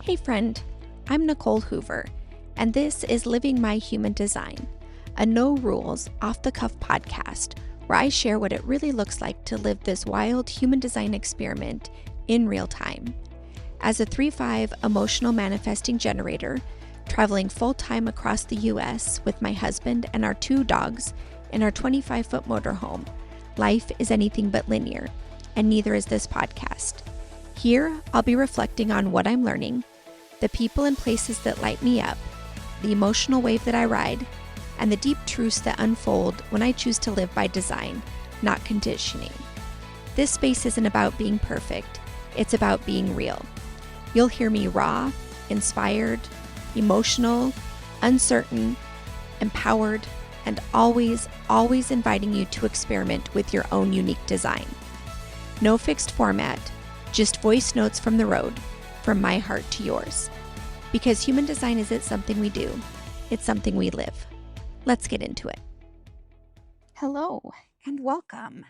Hey friend, I'm Nicole Hoover, and this is Living My Human Design, a no rules, off the cuff podcast where I share what it really looks like to live this wild human design experiment in real time. As a 3/5 emotional manifesting generator, traveling full time across the US with my husband and our 2 dogs in our 25-foot motorhome, life is anything but linear, and neither is this podcast. Here, I'll be reflecting on what I'm learning, the people and places that light me up, the emotional wave that I ride, and the deep truths that unfold when I choose to live by design, not conditioning. This space isn't about being perfect, it's about being real. You'll hear me raw, inspired, emotional, uncertain, empowered, and always inviting you to experiment with your own unique design. No fixed format, just voice notes from the road, from my heart to yours. Because human design isn't something we do, it's something we live. Let's get into it. Hello and welcome.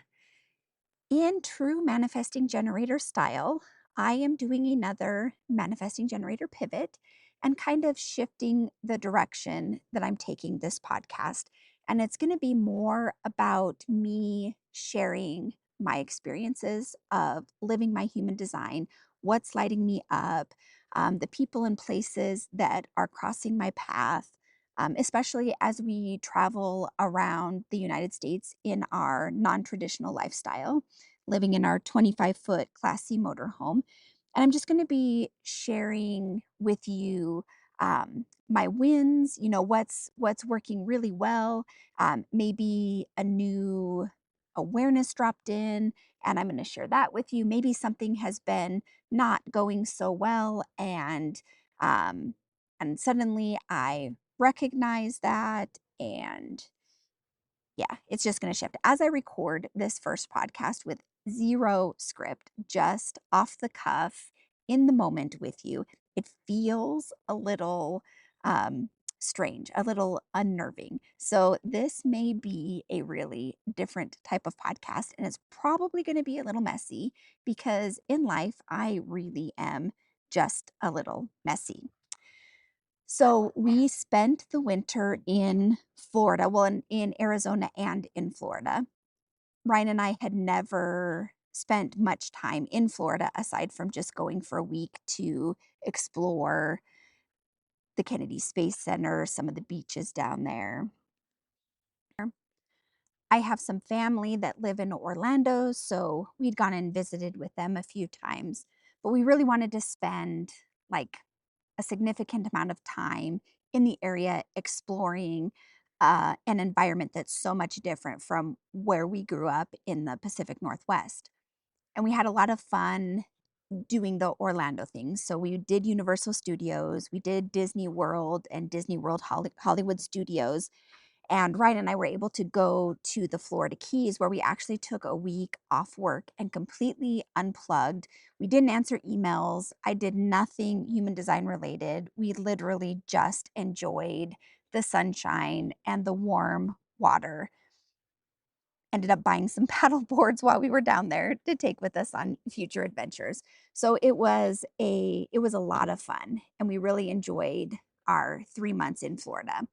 In true manifesting generator style, I am doing another manifesting generator pivot and kind of shifting the direction that I'm taking this podcast. And it's going to be more about me sharing my experiences of living my human design, what's lighting me up, the people and places that are crossing my path, especially as we travel around the United States in our non-traditional lifestyle, living in our 25-foot Class C motorhome. And I'm just going to be sharing with you my wins, what's working really well, maybe a new awareness dropped in, and I'm going to share that with you. Maybe something has been not going so well, um, and suddenly I recognize that, and yeah, it's just going to shift. As I record this first podcast with zero script, just off the cuff, in the moment with you, it feels a little strange, a little unnerving. So, this may be a really different type of podcast, and it's probably going to be a little messy because in life, I really am just a little messy. So we spent the winter in Florida, well, in Arizona and in Florida. Ryan and I had never spent much time in Florida aside from just going for a week to explore the Kennedy Space Center, some of the beaches down there. I have some family that live in Orlando, so we'd gone and visited with them a few times, but we really wanted to spend like a significant amount of time in the area exploring an environment that's so much different from where we grew up in the Pacific Northwest. And we had a lot of fun doing the Orlando things. So we did Universal Studios, we did Disney World and Disney World Hollywood Studios, and Ryan and I were able to go to the Florida Keys where we actually took a week off work and completely unplugged. We didn't answer emails. I did nothing human design related. We literally just enjoyed the sunshine and the warm water. Ended up buying some paddle boards while we were down there to take with us on future adventures. So it was a lot of fun, and we really enjoyed our 3 months in Florida.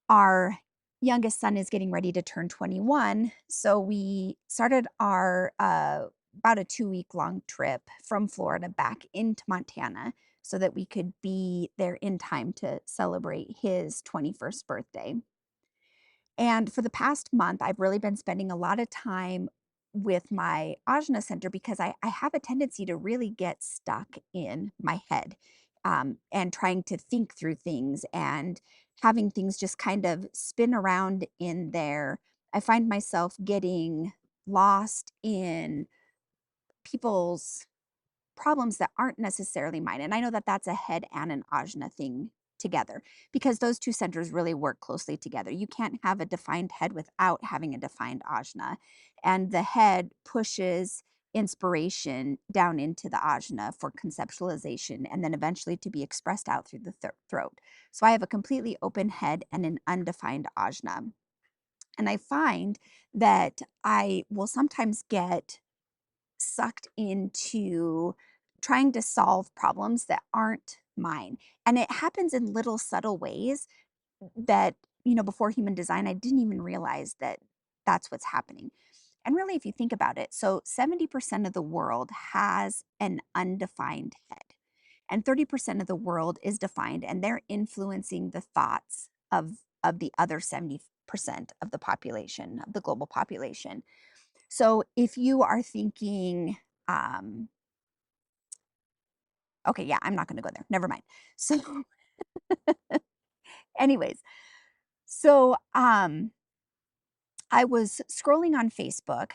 Our youngest son is getting ready to turn 21, so we started our about a 2-week long trip from Florida back into Montana so that we could be there in time to celebrate his 21st birthday. And for the past month, I've really been spending a lot of time with my Ajna center because I have a tendency to really get stuck in my head, and trying to think through things and having things just kind of spin around in there. I find myself getting lost in people's problems that aren't necessarily mine. And I know that that's a head and an ajna thing together because those two centers really work closely together. You can't have a defined head without having a defined ajna. And the head pushes inspiration down into the ajna for conceptualization and then eventually to be expressed out through the throat. So I have a completely open head and an undefined ajna. And I find that I will sometimes get sucked into trying to solve problems that aren't mine. And it happens in little subtle ways that, before human design, I didn't even realize that that's what's happening. And really, if you think about it, so 70% of the world has an undefined head, and 30% of the world is defined, and they're influencing the thoughts of the other 70% of the population, of the global population. So if you are thinking, um, okay, yeah, I'm not going to go there. Never mind. So, anyways, so I was scrolling on Facebook,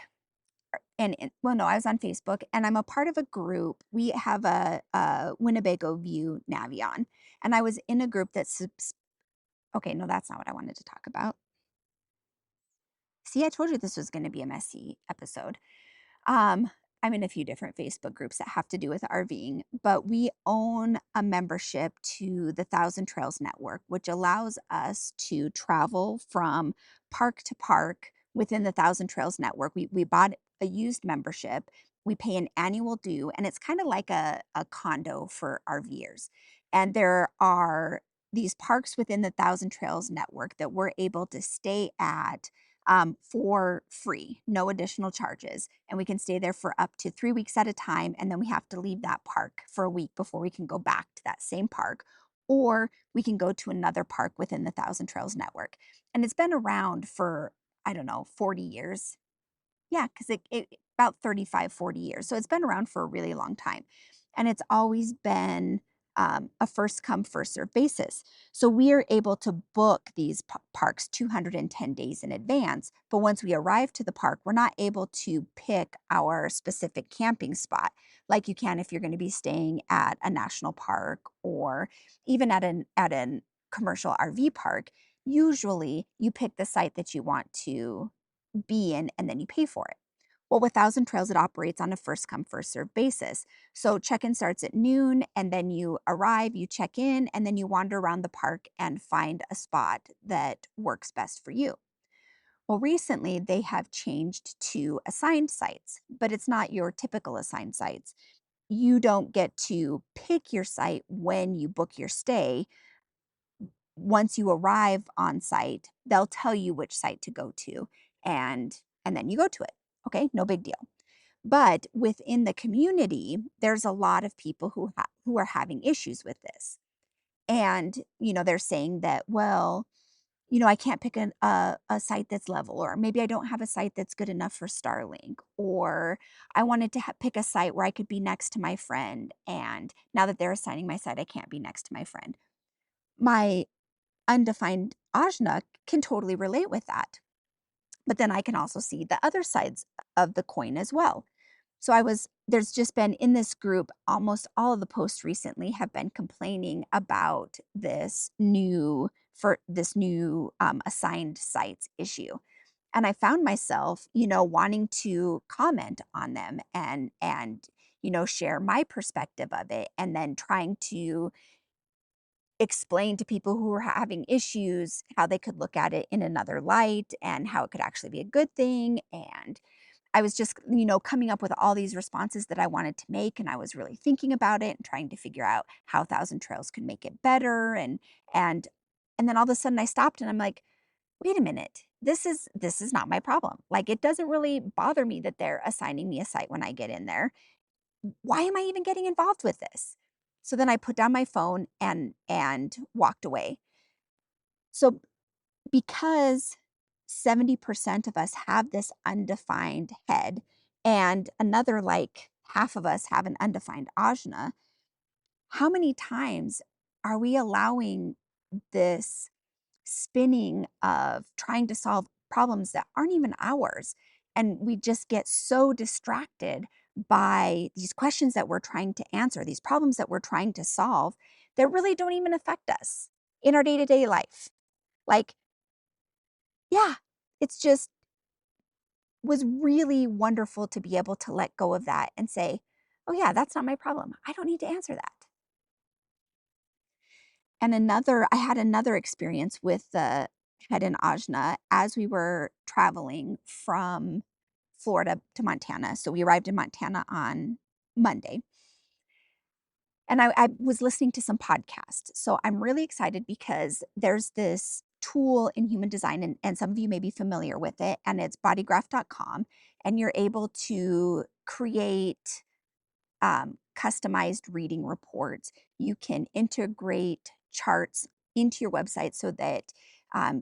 well, no, I was on Facebook, and I'm a part of a group. We have a Winnebago View Navion, and I was in a group that's okay. No, that's not what I wanted to talk about. See, I told you this was going to be a messy episode. Um, I'm in a few different Facebook groups that have to do with RVing, but we own a membership to the Thousand Trails Network, which allows us to travel from park to park within the Thousand Trails Network. We bought a used membership. We pay an annual due, and it's kind of like a condo for RVers. And there are these parks within the Thousand Trails Network that we're able to stay at for free, no additional charges. And we can stay there for up to 3 weeks at a time. And then we have to leave that park for a week before we can go back to that same park. Or we can go to another park within the Thousand Trails Network. And it's been around for, I don't know, 40 years. Yeah, because it about 35, 40 years. So it's been around for a really long time. And it's always been a first come, first serve basis. So we are able to book these parks 210 days in advance. But once we arrive to the park, we're not able to pick our specific camping spot like you can if you're going to be staying at a national park or even at an commercial RV park. Usually you pick the site that you want to be in, and then you pay for it. Well, with Thousand Trails, it operates on a first come, first serve basis. So check in starts at noon, and then you arrive, you check in, and then you wander around the park and find a spot that works best for you. Well, recently they have changed to assigned sites, but it's not your typical assigned sites. You don't get to pick your site when you book your stay. Once you arrive on site, they'll tell you which site to go to, and then you go to it. Okay, no big deal. But within the community, there's a lot of people who are having issues with this. And, they're saying that, well, I can't pick a site that's level, or maybe I don't have a site that's good enough for Starlink, or I wanted to pick a site where I could be next to my friend. And now that they're assigning my site, I can't be next to my friend. My undefined Ajna can totally relate with that. But then I can also see the other sides of the coin as well. So there's just been in this group, almost all of the posts recently have been complaining about this new assigned sites issue. And I found myself, wanting to comment on them and share my perspective of it, and then trying to explain to people who are having issues how they could look at it in another light and how it could actually be a good thing. And I was just, coming up with all these responses that I wanted to make, and I was really thinking about it and trying to figure out how Thousand Trails could make it better. And then all of a sudden I stopped and I'm like, wait a minute. This is not my problem. Like, it doesn't really bother me that they're assigning me a site when I get in there. Why am I even getting involved with this? So then I put down my phone and walked away. So because 70% of us have this undefined head, and another like half of us have an undefined ajna, how many times are we allowing this spinning of trying to solve problems that aren't even ours? And we just get so distracted by these questions that we're trying to answer, these problems that we're trying to solve, that really don't even affect us in our day-to-day life. Like, yeah, it's just was really wonderful to be able to let go of that and say, oh yeah, that's not my problem. I don't need to answer that. And I had another experience with the head in Ajna as we were traveling from Florida to Montana. So we arrived in Montana on Monday. And I was listening to some podcasts. So I'm really excited because there's this tool in human design, and some of you may be familiar with it, and it's bodygraph.com. And you're able to create customized reading reports. You can integrate charts into your website so that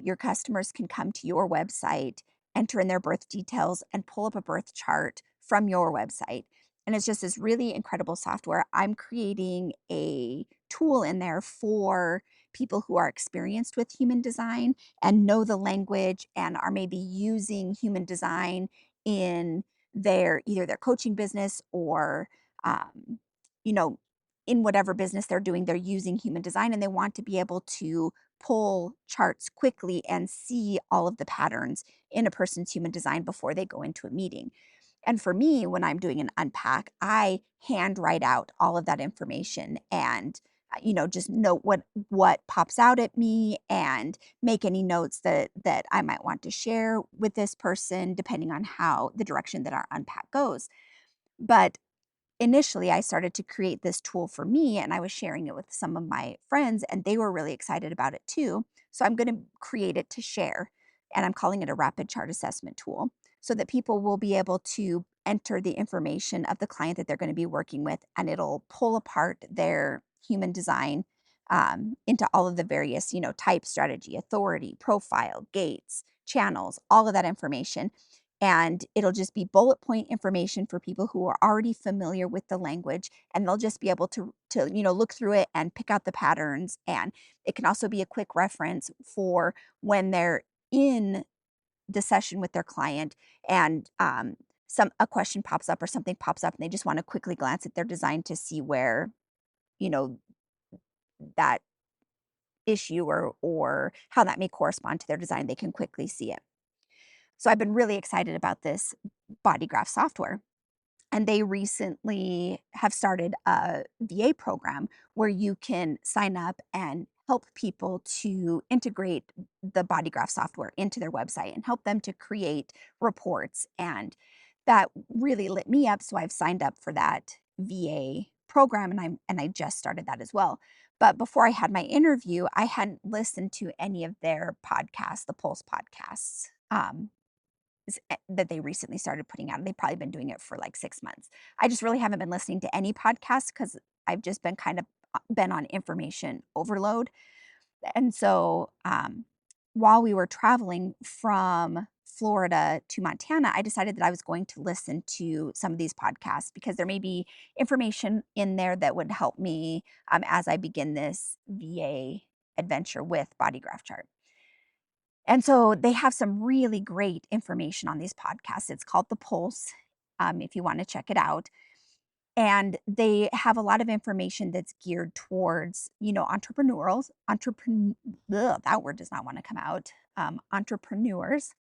your customers can come to your website, enter in their birth details, and pull up a birth chart from your website. And it's just this really incredible software. I'm creating a tool in there for people who are experienced with human design and know the language and are maybe using human design in their either their coaching business or um, you know, in whatever business they're doing, they're using human design and they want to be able to pull charts quickly and see all of the patterns in a person's human design before they go into a meeting. And for me, when I'm doing an unpack, I hand write out all of that information and just note what pops out at me and make any notes that I might want to share with this person depending on how the direction that our unpack goes. But initially I started to create this tool for me and I was sharing it with some of my friends and they were really excited about it too. So I'm going to create it to share and I'm calling it a rapid chart assessment tool so that people will be able to enter the information of the client that they're going to be working with and it'll pull apart their human design into all of the various, type, strategy, authority, profile, gates, channels, all of that information, and it'll just be bullet point information for people who are already familiar with the language and they'll just be able to look through it and pick out the patterns. And it can also be a quick reference for when they're in the session with their client and a question pops up or something pops up and they just want to quickly glance at their design to see where you know that issue or how that may correspond to their design. They can quickly see it. So I've been really excited about this body graph software. And they recently have started a VA program where you can sign up and help people to integrate the bodygraph software into their website and help them to create reports. And that really lit me up. So I've signed up for that VA program and I just started that as well. But before I had my interview, I hadn't listened to any of their podcasts, the Pulse podcasts. That they recently started putting out. They've probably been doing it for like 6 months. I just really haven't been listening to any podcasts because I've just been kind of been on information overload. And so while we were traveling from Florida to Montana, I decided that I was going to listen to some of these podcasts because there may be information in there that would help me as I begin this VA adventure with Bodygraph Chart. And so they have some really great information on these podcasts. It's called The Pulse, if you want to check it out. And they have a lot of information that's geared towards, that word does not want to come out, entrepreneurs.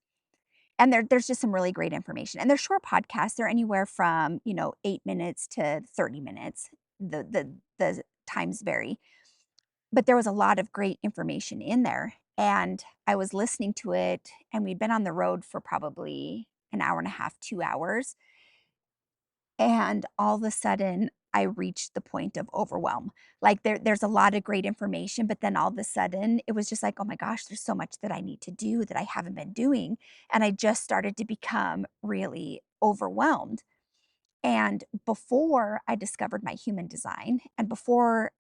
And there's just some really great information. And they're short podcasts. They're anywhere from, 8 minutes to 30 minutes. The times vary, but there was a lot of great information in there. And I was listening to it, and we'd been on the road for probably an hour and a half, 2 hours. And all of a sudden, I reached the point of overwhelm. Like there's a lot of great information, but then all of a sudden, it was just like, oh my gosh, there's so much that I need to do that I haven't been doing. And I just started to become really overwhelmed. And before I discovered my human design, and before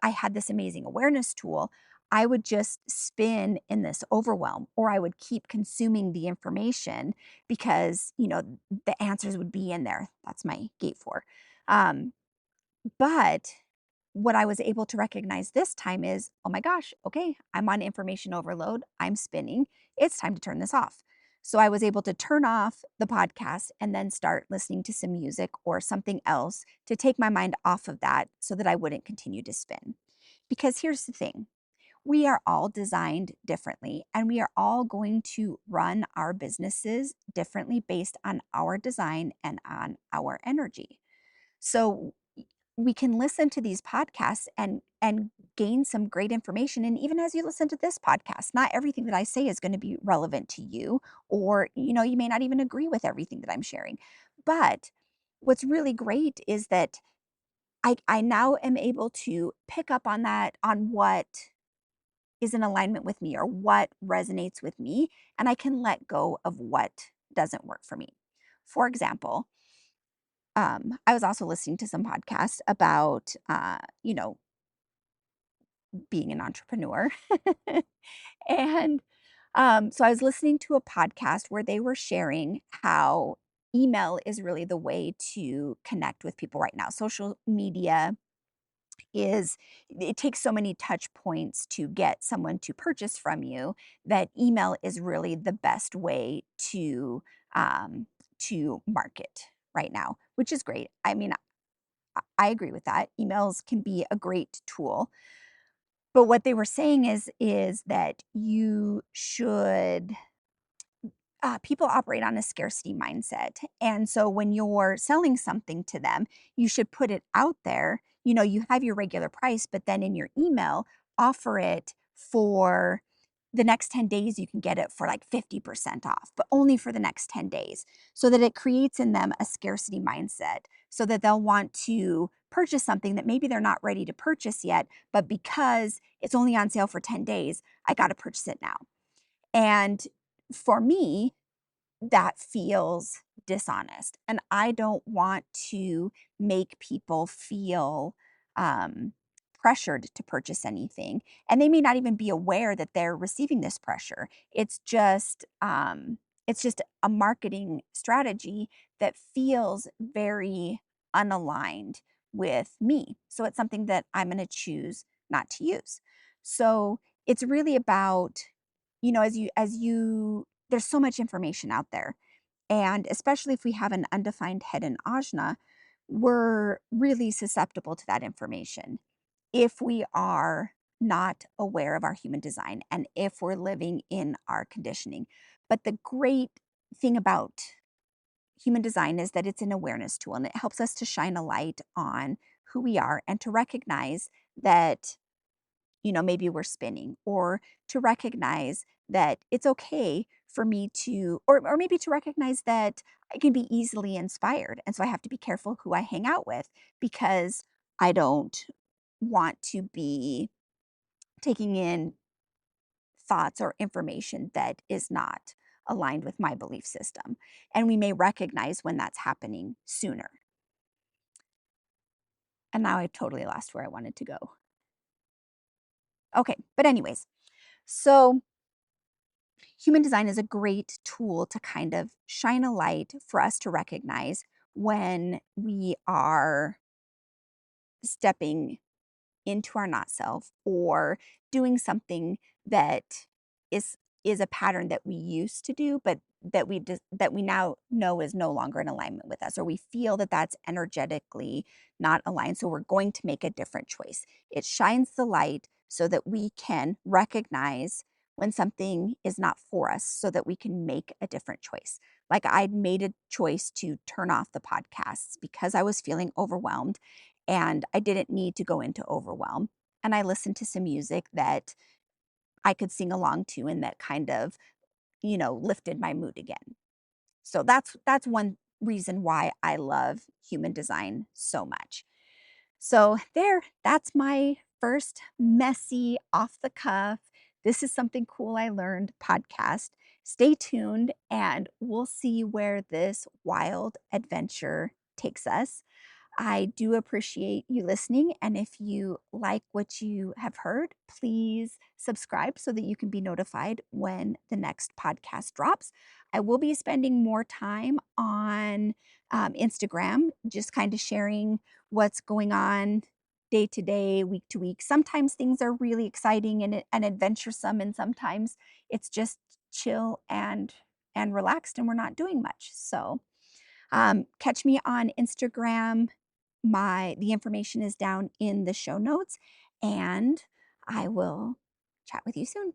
I had this amazing awareness tool, I would just spin in this overwhelm or I would keep consuming the information because, the answers would be in there. That's my gate 4. Um, but what I was able to recognize this time is, oh my gosh, okay, I'm on information overload. I'm spinning. It's time to turn this off. So I was able to turn off the podcast and then start listening to some music or something else to take my mind off of that so that I wouldn't continue to spin. Because here's the thing, we are all designed differently and we are all going to run our businesses differently based on our design and on our energy. So we can listen to these podcasts and gain some great information. And even as you listen to this podcast, not everything that I say is going to be relevant to you, or you may not even agree with everything that I'm sharing. But what's really great is that I now am able to pick up on that, on what is in alignment with me or what resonates with me, and I can let go of what doesn't work for me. For example, I was also listening to some podcasts about, being an entrepreneur. And so I was listening to a podcast where they were sharing how email is really the way to connect with people right now. Social media is, it takes so many touch points to get someone to purchase from you, that email is really the best way um, to market right now, which is great. I mean, I agree with that. Emails can be a great tool. But what they were saying is that you should, people operate on a scarcity mindset. And so when you're selling something to them, you should put it out there. You have your regular price, but then in your email, offer it for the next 10 days. You can get it for like 50% off, but only for the next 10 days, so that it creates in them a scarcity mindset, so that they'll want to purchase something that maybe they're not ready to purchase yet, but because it's only on sale for 10 days, I got to purchase it now. And for me, that feels dishonest. And I don't want to make people feel um, pressured to purchase anything. And they may not even be aware that they're receiving this pressure. It's just a marketing strategy that feels very unaligned with me. So it's something that I'm going to choose not to use. So it's really about, there's so much information out there. And especially if we have an undefined head in Ajna, we're really susceptible to that information if we are not aware of our human design and if we're living in our conditioning. But the great thing about human design is that it's an awareness tool, and it helps us to shine a light on who we are and to recognize that, maybe we're spinning, or to recognize that it's okay for me to, or maybe to recognize that I can be easily inspired. And so I have to be careful who I hang out with, because I don't want to be taking in thoughts or information that is not aligned with my belief system. And we may recognize when that's happening sooner. And now I totally lost where I wanted to go. Okay, but anyways, so human design is a great tool to kind of shine a light for us to recognize when we are stepping into our not self, or doing something that is is a pattern that we used to do, but that we now know is no longer in alignment with us, or we feel that that's energetically not aligned, so we're going to make a different choice. It shines the light so that we can recognize when something is not for us, so that we can make a different choice. Like, I'd made a choice to turn off the podcasts because I was feeling overwhelmed, and I didn't need to go into overwhelm. And I listened to some music that I could sing along to, and that kind of, lifted my mood again. So that's one reason why I love human design so much. So that's my first messy, off the cuff, this is something cool I learned podcast. Stay tuned and we'll see where this wild adventure takes us. I do appreciate you listening. And if you like what you have heard, please subscribe so that you can be notified when the next podcast drops. I will be spending more time on Instagram, just kind of sharing what's going on day to day, week to week. Sometimes things are really exciting and adventuresome, and sometimes it's just chill and relaxed, and we're not doing much. So catch me on Instagram. The information is down in the show notes, and I will chat with you soon.